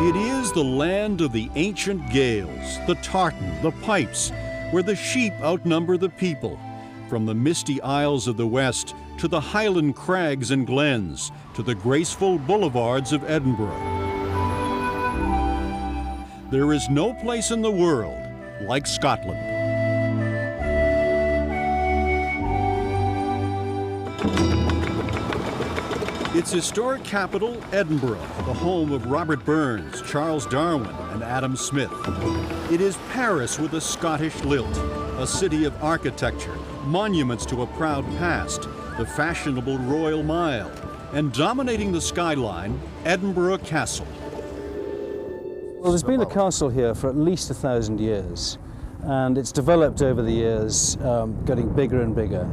It is the land of the ancient gales, the tartan, the pipes, where the sheep outnumber the people. From the misty isles of the west to the highland crags and glens to the graceful boulevards of Edinburgh. There is no place in the world like Scotland. Its historic capital, Edinburgh, the home of Robert Burns, Charles Darwin, and Adam Smith. It is Paris with a Scottish lilt, a city of architecture, monuments to a proud past, the fashionable Royal Mile, and dominating the skyline, Edinburgh Castle. Well, there's been a castle here for at least 1,000 years, and it's developed over the years, getting bigger and bigger,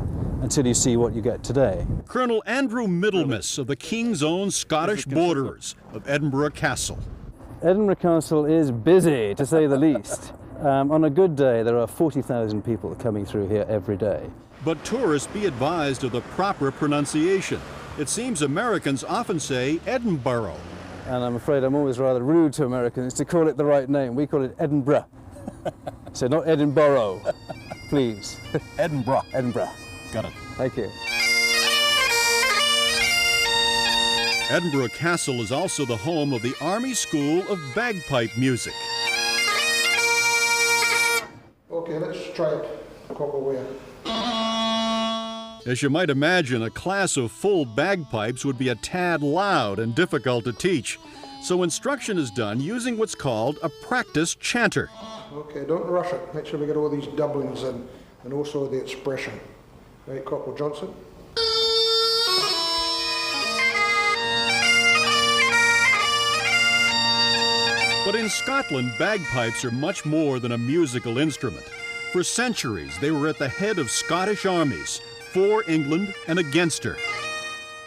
until you see what you get today. Colonel Andrew Middlemiss of the King's Own Scottish Borderers of Edinburgh Castle. Edinburgh Castle is busy, to say the least. On a good day, there are 40,000 people coming through here every day. But tourists be advised of the proper pronunciation. It seems Americans often say Edinburgh. And I'm afraid I'm always rather rude to Americans to call it the right name. We call it Edinburgh. So not Edinburgh, please. Edinburgh. Edinburgh. Got it. Thank you. Edinburgh Castle is also the home of the Army School of Bagpipe Music. Okay, let's try it a couple way. As you might imagine, a class of full bagpipes would be a tad loud and difficult to teach. So instruction is done using what's called a practice chanter. Okay, don't rush it. Make sure we get all these doublings in and also the expression. Right, Corporal Johnson? But in Scotland, bagpipes are much more than a musical instrument. For centuries, they were at the head of Scottish armies, for England and against her.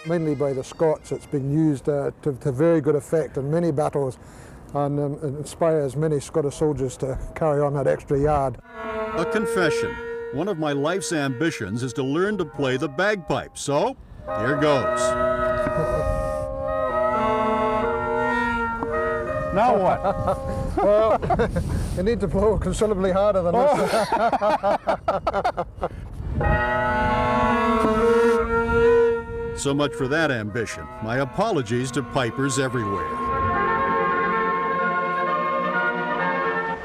Mainly by the Scots, it's been used to very good effect in many battles and inspires many Scottish soldiers to carry on that extra yard. A confession. One of my life's ambitions is to learn to play the bagpipe, so here goes. Now what? Well, you need to blow considerably harder than this. So much for that ambition. My apologies to pipers everywhere.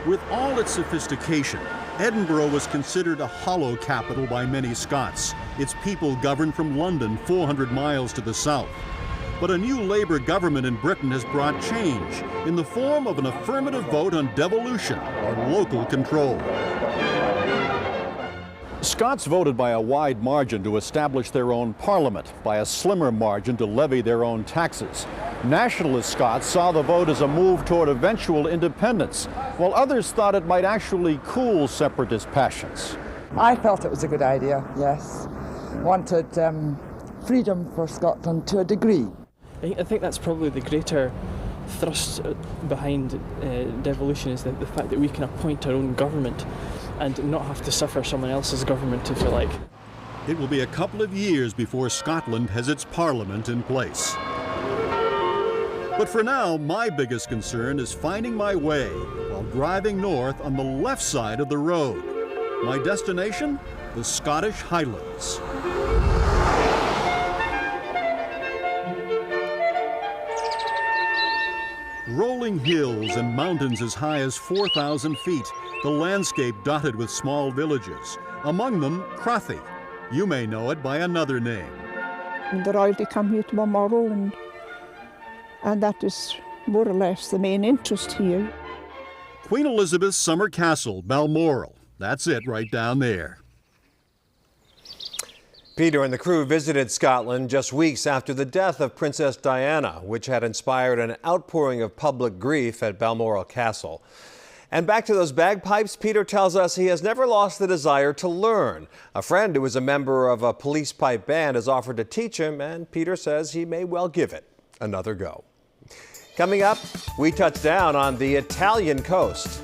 With all its sophistication, Edinburgh was considered a hollow capital by many Scots, its people governed from London 400 miles to the south. But a new Labour government in Britain has brought change in the form of an affirmative vote on devolution, or local control. Scots voted by a wide margin to establish their own parliament, by a slimmer margin to levy their own taxes. Nationalist Scots saw the vote as a move toward eventual independence, while others thought it might actually cool separatist passions. I felt it was a good idea, yes. Wanted freedom for Scotland to a degree. I think that's probably the greater thrust behind devolution, is the fact that we can appoint our own government and not have to suffer someone else's government, if you like. It will be a couple of years before Scotland has its parliament in place. But for now, my biggest concern is finding my way while driving north on the left side of the road. My destination? The Scottish Highlands. Rolling hills and mountains as high as 4,000 feet, the landscape dotted with small villages, among them Crathy. You may know it by another name. And the royalty come here to Balmoral, and that is more or less the main interest here. Queen Elizabeth's summer castle, Balmoral. That's it right down there. Peter and the crew visited Scotland just weeks after the death of Princess Diana, which had inspired an outpouring of public grief at Balmoral Castle. And back to those bagpipes, Peter tells us he has never lost the desire to learn. A friend who is a member of a police pipe band has offered to teach him, and Peter says he may well give it another go. Coming up, we touch down on the Italian coast.